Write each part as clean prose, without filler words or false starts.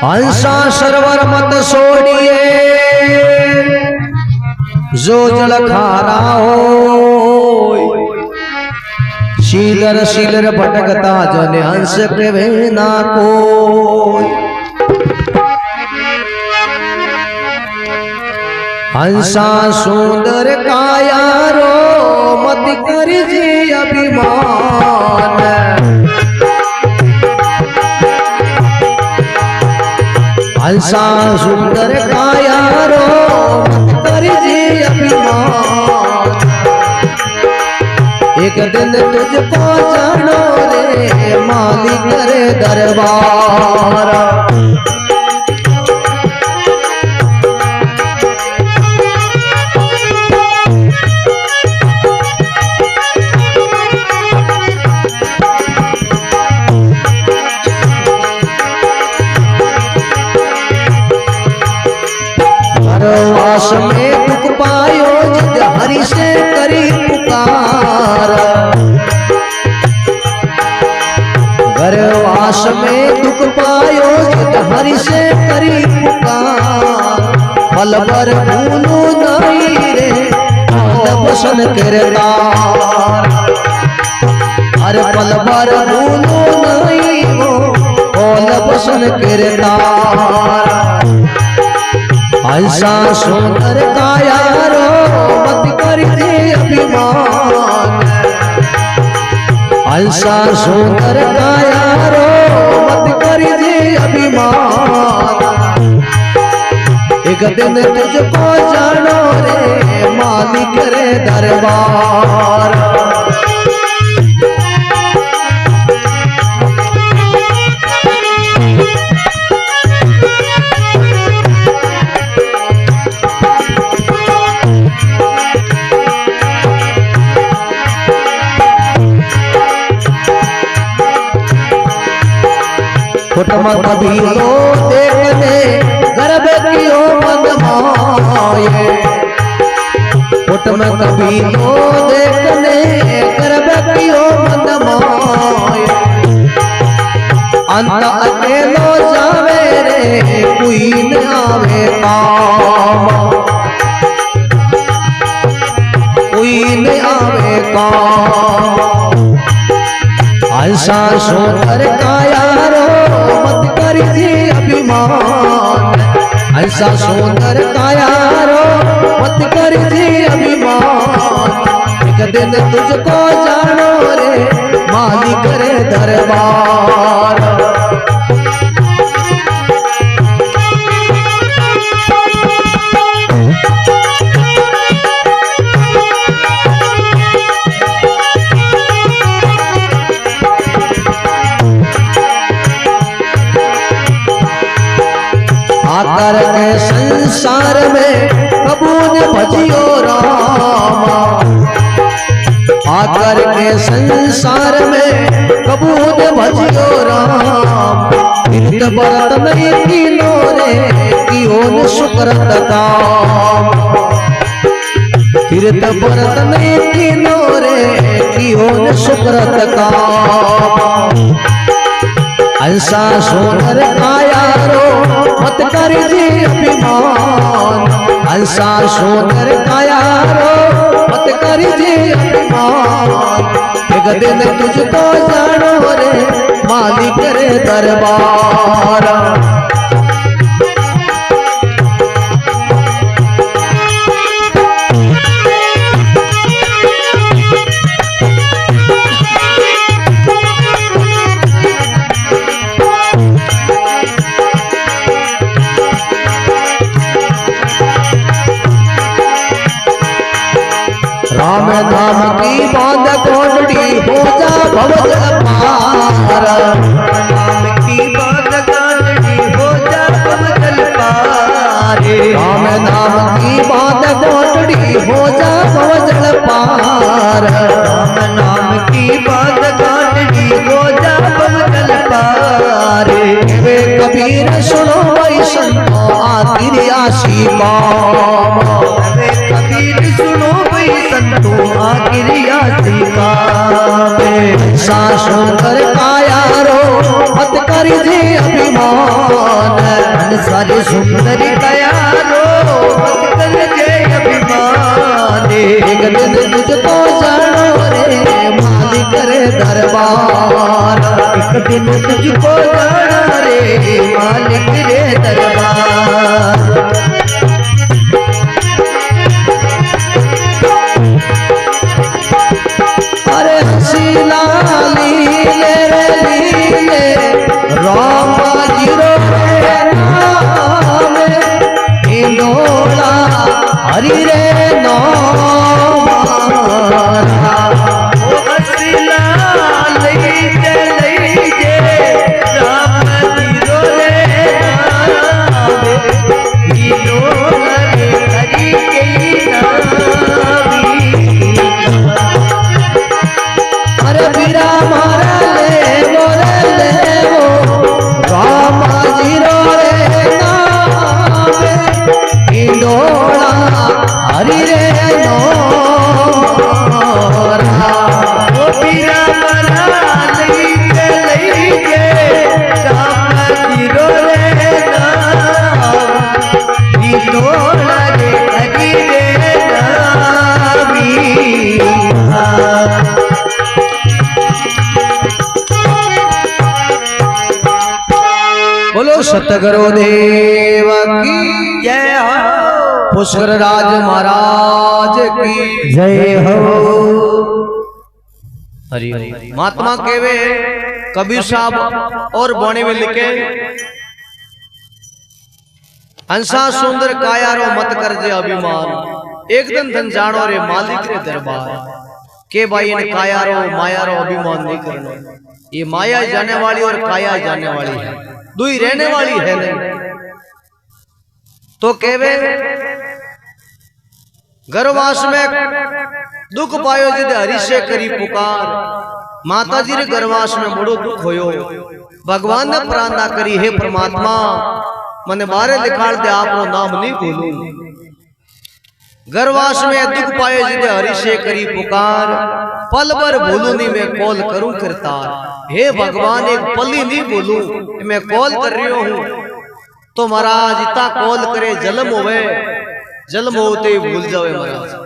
हंसा server मत सोड़िए जो जल खारा हो शीलर शीलर भटकता जन हंस के ना को हंसा सुंदर काया रो मत कर जी अभिमान हंसा सुंदर काया रो मत कर जी अभिमान एक दिन तुझको जानो रे मालिक रे दरबार वास में दुख पायो जिद हरि से करी पुकार गर्वास में दुख पायो जिद हरि से करी पुकार पल भर भूलू नहीं रे बसन किरदार हर पल भर भूलू नहीं हो बसन किरदार ऐसा सुंदर काया रो मत कर दे अभिमान ऐसा सुंदर काया रो मत कर दे अभिमान एक दिन तुझको जानो रे मालिक रे दरबार कुटुम कभी तो देखने गर्भ कियो मन माये कुटुम कभी तो देखने गर्भ कियो मन माये अंत अकेलो जावे रे कोई न आवे काम कोई न आवे काम ऐसा सुंदर काया रो मत कर जी अभिमान ऐसा सुंदर काया रो मत कर जी अभिमान एक दिन तुझको जानो रे मालिक रे दरबार आकर के संसार में कबूल भजियो रामा आकर के संसार में कबूल भजियो राम तीर्थ व्रत नहीं किनो रे कियो सुकृत काम तीर्थ व्रत नहीं किनो रे कियो सुकृत काम ऐसा सुंदर काया रो मत कर जी अभिमान ऐसा सुंदर काया रो मत कर जी अभिमान एक दिन तुझको जानो रे मालिक रे दरबार राम नाम की बांध कोटड़ी हो जा भवजल पार नाम की बांध कोटड़ी हो जा भवजल पार राम नाम की बांध कोटड़ी हो जा भवजल पार राम नाम की बांध कोटड़ी हो जा भवजल पार वे कबीर सुनो भाई संतो आखिर आशी काम वे कबीर सुनो संतो आगिरिया सिका ऐसा सुंदर काया रो मत कर जे अभिमान सारी सुंदरी तैयारो मत कर जय अभिमान एक दिन तुझको जानो रे मालिक रे दरबार एक दिन तुझको जाना रे मालिक रे दरबार अरे हसी लाली ले रे लीले राम जीरो रे नाम हिंदोला हरि रे नौमारा ओ हसी लाली ले लीजे राम जीरो रे नाम हिंदोला हरि के नामी अरे बीरा मारा ले वो रामा जीरो रे नाम इंडोला हरि रे नौमारा ओ बीरा मारा ले रामा जीरो रे नाम इंडोला रे हरि रे नामी बोलो सतगुरु देव की जय हो पुष्कर राज महाराज की जय हो हरि महात्मा केवे कबीर साहब और बोने में लिखे हंसा सुंदर कायारो मत कर जे अभिमान एक दिन धन जानो रे मालिक रे दरबार के भाई इन कायारो मायारो अभिमान नहीं करना ये माया जाने वाली और काया जाने वाली है दुई रहने वाली है नहीं तो केवे गर्भवास में दुख पायो जिद हरि से करी पुकार माता जी रे गर्भवास में बड़ो दुख होयो भगवान ने प्रार्थना करी हे परमात्मा मने बारे लिखाड़ दे आपनो नाम नहीं भूलू गर्भवास में दुख पायो जिद हरि से करी पुकार पल भर भूलू नहीं मैं कॉल करूं करतार हे भगवान एक पली नहीं बोलू मैं कॉल कर रही हूं तो महाराज इतना कॉल करे जन्म होते ही भूल जावे महाराज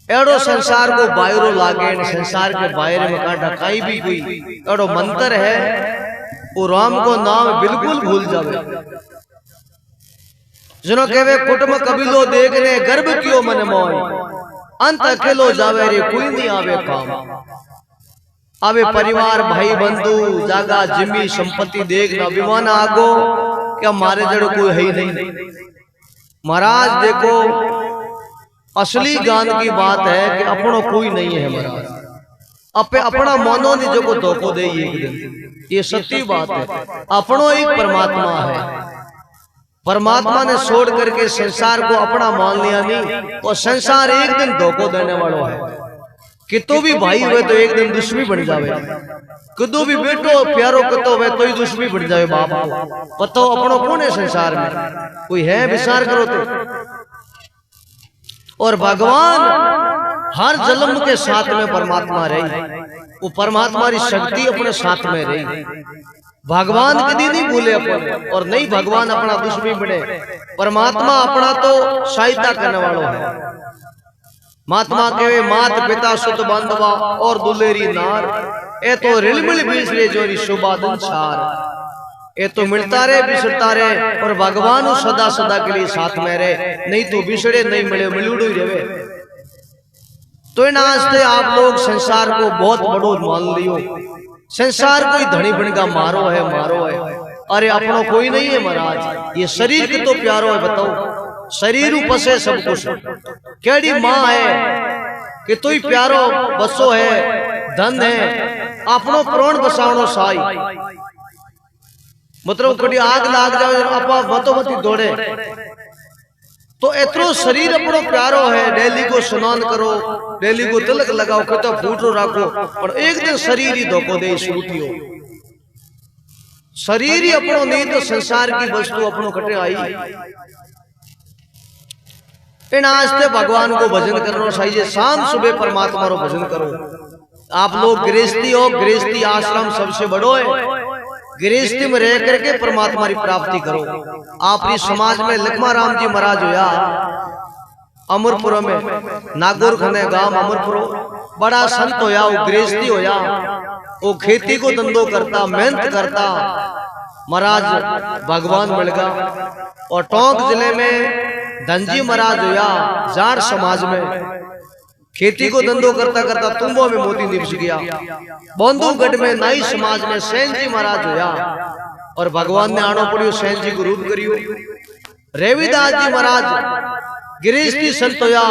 एड़ो संसार को बायरो लागे संसार के बाहर में काटा काई भी कोई एड़ो मंत्र है वो राम को नाम बिल्कुल भूल जावे जिनो कहवे कुटुंब कबीलो देखने गर्भ क्यों मन मोय अंत अकेलो जावे रे कोई नहीं आवे काम आवे परिवार भाई बंधु जागा जिमी संपत्ति देखना अभिमान आगो क्या मारे जड़ कोई है ही नहीं महाराज देखो असली गान की बात है कि अपनो कोई नहीं है महाराज अपना मनो नहीं जो को धोखो दे एक दिन ये सच्ची बात है अपनो एक परमात्मा है परमात्मा ने छोड़ करके संसार को अपना मान लिया नहीं और संसार एक दिन धोखो देने वाला है कितो भी भाई हुए तो एक दिन दुश्मनी बन जावे कदो भी बेटो प्यारो कतो हुए तो ही दुश्मनी बन जावे बाप को पतो अपनो कौन है संसार में कोई है विचार करो तो और भगवान हर जन्म के साथ में परमात्मा रही वो परमात्मा की शक्ति अपने साथ में रही भगवान कभी नहीं भूले अपन और नहीं भगवान अपना दुश्मनी बने परमात्मा अपना तो सहायता करने वालों है महात्मा के मात पिता सुत बांधवा और दुलेरी नार ए तो रिलमिल बिसरे जोरी शोभा संसार ए तो मिलता रहे बिछड़ता रहे और भगवान सदा सदा के लिए साथ में रहे नहीं तो बिछड़े नहीं मिले मिलूड़ू ही रहे तो इन आस्ते आप लोग संसार को बहुत बड़ो मान लियो संसार कोई धनी बनगा मारो है अरे अपनो कोई नहीं है महाराज ये शरीर के तो प्यारो है बताओ शरीर पसे सब कुछ केड़ी माँ है कि तू ही प्यारो बसो है धन है अपनो प्राण बसावनो साई मतलब कड़ी आग लाग जाए आपा मतो मती दौड़े तो एतरो शरीर अपनो प्यारो है डेली को स्नान करो डेली को तिलक लगाओ कतो फूटो राखो पर एक दिन शरीर ही धोखो दे छूटियो शरीर ही अपनो नहीं तो संसार की वस्तु अपनो कटे आई इन आस्ते भगवान को भजन करना चाहिए शाम सुबह परमात्मा रो भजन करो आप लोग गृहस्थी हो गृहस्थी आश्रम सबसे बड़ो है गृहस्थी में रह करके परमात्मा की प्राप्ति करो। आपरी समाज में लक्ष्मा राम जी महाराज होया अमरपुर में, नागौर खने गांव अमरपुर, बड़ा संत होया, वो गृहस्थी होया, वो खेती को धंधो करता, मेहनत करता, महाराज भगवान मिल गया। और टोंक जिले में धनजी महाराज होया, जार समाज में खेती को धंधो करता करता तुम्बो में मोती निपस गया। बंधुगढ़ में नाई समाज में सैन जी महाराज होया, और भगवान ने आनो पड़ियो सैन जी को रूप करियो। रविदास जी महाराज गृहस्थी संत होया,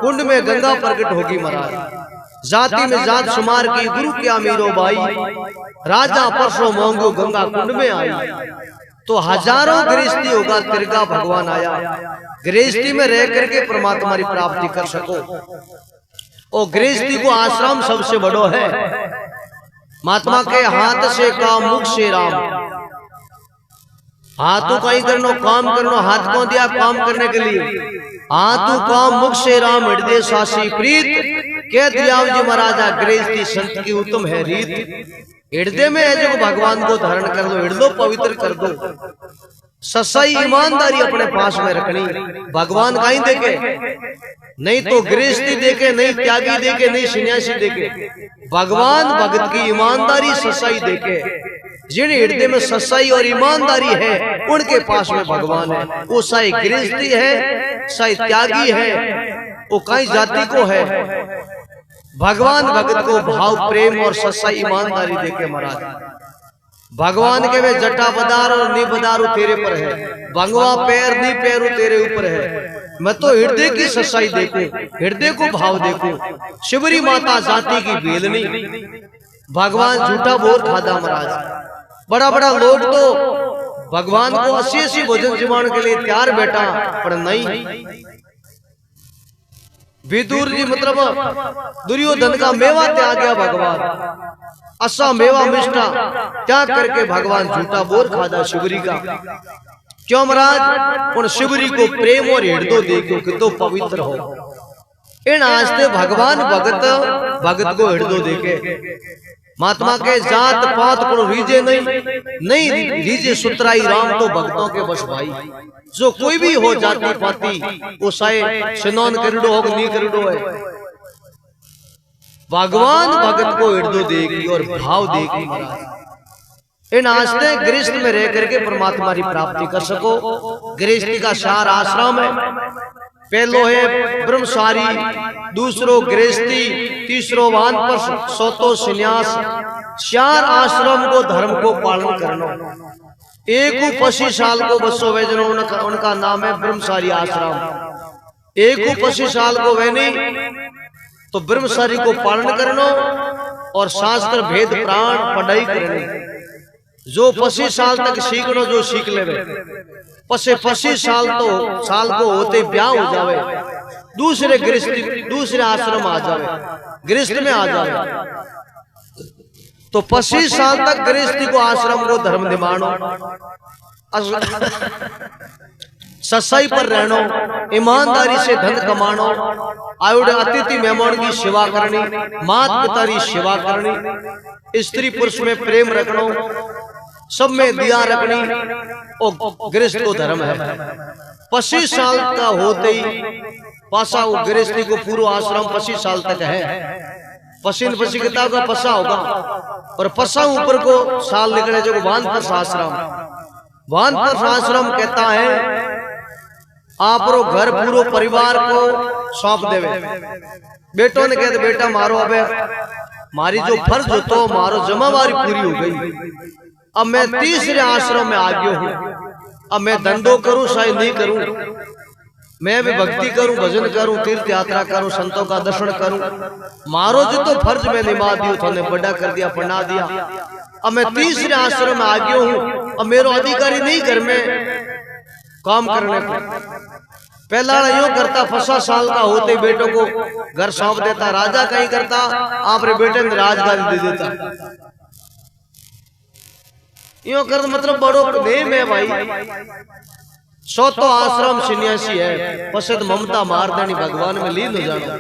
कुंड में गंगा प्रकट होगी महाराज। जाति में जात शुमार की, गुरु क्या मीरो भाई, राजा परसों मोंगो गंगा कुंड में आई। तो हजारों गृहस्थी होगा, तिरगा भगवान आया। गृहस्थी में रह करके परमात्मा की प्राप्ति कर सको। और गृहस्थी को आश्रम सबसे बड़ो है। महात्मा के हाथ से काम, मुख से राम। हाथों का ही करनो, काम करनो, हाथ को दिया काम करने के लिए। हाथों काम, मुख से राम, हृदय सासी प्रीत, कह दिया जी महाराजा गृहस्थी संत की उत्तम है रीत। हृदय में है जो भगवान को धारण कर दो, हृदय पवित्र कर दो। सच्चाई ईमानदारी अपने पास में रखनी। भगवान का ही देखे, नहीं तो गृहस्थी देखे, नहीं त्यागी देखे, नहीं सन्यासी देखे। भगवान भगत की ईमानदारी सच्चाई देखे। जिन हृदय में सच्चाई और ईमानदारी है उनके पास में भगवान है। वो साई गृहस्थी है, साई त्यागी है, वो कई जाति को है। भगवान भगत को भाव, प्रेम और सच्चाई ईमानदारी देके महाराज। भगवान के वे जटा बदार और नी बदारू तेरे पर है, भंगवा पैर नी पैरू तेरे ऊपर है। मैं तो हृदय की सच्चाई देखूं, हृदय को भाव देखूं। शिवरी माता जाति की बेलनी, भगवान झूठा बोर खादा महाराज। बड़ा बड़ा लोग तो भगवान को 80 भोजन जिमाने के लिए तैयार बैठा, पर नहीं। विदुर जी मतलब दुर्योधन का मेवा त्याग गया भगवान, असा मेवा मिष्टा त्याग करके भगवान झूठा बोर खादा शिवरी का। क्यों महाराज? उन शिवरी को प्रेम और हृदय देखो कि तो पवित्र हो। इन आस्ते भगवान भगत को हृदय देखे। महात्मा के जात पात को रीजे नहीं रीजे सुतराई राम तो भक्तों के बस भाई। जो कोई भी हो जाति पाती, वो साए स्नान करिडो हो नहीं करिडो है। भगवान भगत को हृदय देगी और भाव देगी महाराज। इन आस्ते गृहस्थ में रह करके परमात्मा की प्राप्ति कर सको। गृहस्थी का 4 आश्रम है। पहलो है ब्रह्मचारी, दूसरो गृहस्थी, तीसरो वानप्रस्थ, चौथो संन्यास। 4 आश्रम को धर्म को पालन करना। एक 25 साल को बसो वे जनो, उनका नाम है ब्रह्मचारी आश्रम। एक 25 साल को वे नहीं तो ब्रह्मचारी को पालन करना और शास्त्र भेद प्राण पढ़ाई करनी। जो 25 साल तक सीखनो, जो सीख ले 25 साल को होते ब्याह हो जावे, दूसरे गृहस्थी दूसरे आश्रम आ जावे, गृहस्थ में आ जावे। तो 25 साल तक गृहस्थी को आश्रम को धर्म निभानो, सच्चाई पर रहनो, ईमानदारी से धन कमानो, आयुड अतिथि मेहमान की सेवा करनी, मात पिता की सेवा करनी, स्त्री पुरुष में प्रेम रखनो, सब में दिया रखनी, और गृहस्थ को धर्म है। 25 साल का होते ही पासा वो गृहस्थी को पूरा आश्रम 25 साल तक है। पसीन पसी किताब का पसा होगा और पसा ऊपर को साल निकले जो वानप्रस्थ आश्रम। वानप्रस्थ आश्रम कहता है आप घर पूरो परिवार को सौंप देवे। बेटों ने कहते बेटा मारो अबे मारी जो फर्ज हो तो मारो जमावारी पूरी हो गई। अब मैं तीसरे आश्रम में आ गया हूँ। अब मैं धंधो करूं शायद नहीं करूं, मैं भी भक्ति करूं, भजन करूं, तीर्थ यात्रा करूं, संतों का दर्शन करूं। मारो जो तो फर्ज में निभा दियो, थोने बड़ा कर दिया, पढ़ा दिया। अब मैं तीसरे आश्रम में आ गया हूँ। अब मेरा अधिकारी नहीं घर में काम करने को। पहला यूं करता 50 साल का होते बेटों को घर सौंप देता। राजा कहीं करता आपरे बेटे ने राजगादी दे देता। यूं कर मतलब बड़ो नेम है भाई। चौथो आश्रम सन्यासी है। पसद ममता मार देनी, भगवान में लीन हो जाना।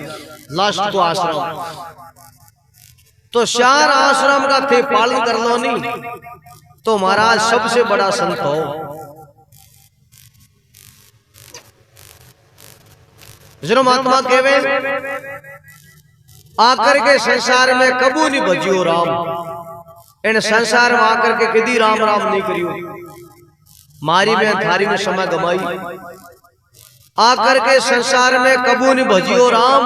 लास्ट को आश्रम तो 4 आश्रम का थे पालन कर लो नहीं तो महाराज सबसे बड़ा संत हो। जरो महात्मा कहवे आकर के संसार में कबू नहीं भजियो राम, इन संसार में आकर के कदी राम राम नहीं करियो, मारी में थारी में समय गमाई। आकर के संसार में कबू नहीं भजियो राम,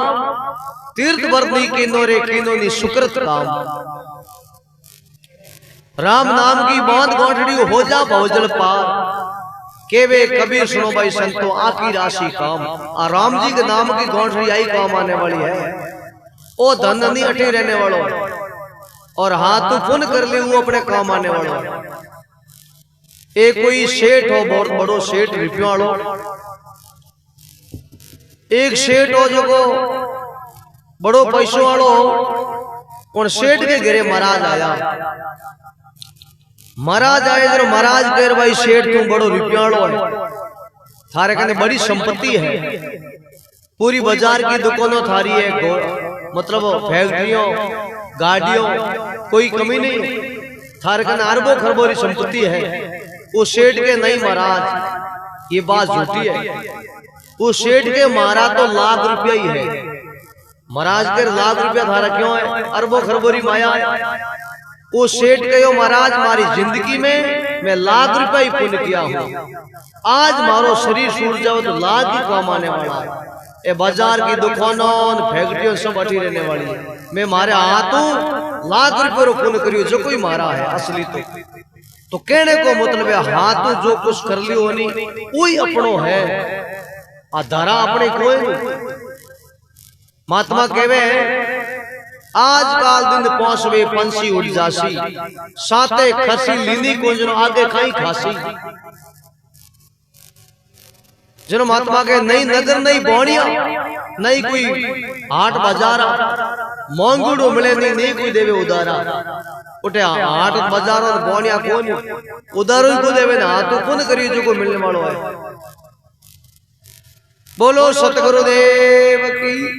तीर्थ वर्दी किनो रे किनो नी सुकृत काम। राम नाम की बांध गांठड़ी हो जा भवजल पार, केवे कबीर सुनो भाई संतो आकी राशि काम। आ राम जी के नाम की गांठड़ी आई काम आने वाली है। ओ धन नहीं अटे रहने वालों, और हाथ पुन कर ले वो अपने काम आने वालों। एक कोई सेठ हो, बहुत बड़ो सेठ रुपया वालो, एक सेठ हो जो को बड़ो पैसों वालो हो। उन सेठ के घरे महाराज आया। महाराज आए जरो महाराज कह भाई सेठ तू बड़ो रुपया वालो है, थारे कने बड़ी संपत्ति है, पूरी बाजार की दुकानों थारी है, मतलब फैक्ट्रियों गाड़ियों कोई कमी नहीं, थारे कने अरबों खरबों की संपत्ति है। वो सेठ के नहीं महाराज ये बात झूठी है, वो सेठ के मारा तो लाख रुपया ही है। महाराज के लाख रुपया थारा क्यों है, अरबों खरबों की माया है। वो सेठ कहो महाराज मारी जिंदगी में मैं लाख रुपया ही पुण्य किया हूँ, आज मारो शरीर सूझ जाओ तो लाख ही काम आने वाला है। ये बाजार की दुकानों फैक्ट्रियों सब अटी रहने वाली है। मैं मारे हाथों लाख रुपये पुण्य करियो जो कोई मारा है असली तो कहने को मतलब है हाथों जो कुछ कर लियो नहीं वही अपनो है, धारा अपने कोई नहीं। महात्मा कहवे आज काल दिन पहुंचवे पंछी उड़ जासी, साथे खसी लीनी को जनो आगे खाई खासी। जनो महात्मा के नहीं नगर नहीं बोनिया नहीं कोई हाट बाजार मोंगुड़ो मिले नहीं कोई देवे उदारा। उठे हाट बाजार और बोनिया कौन उदारो को देवे ना, हाथ कौन करिए जो को मिलने वालों है। बोलो सतगुरुदेव की।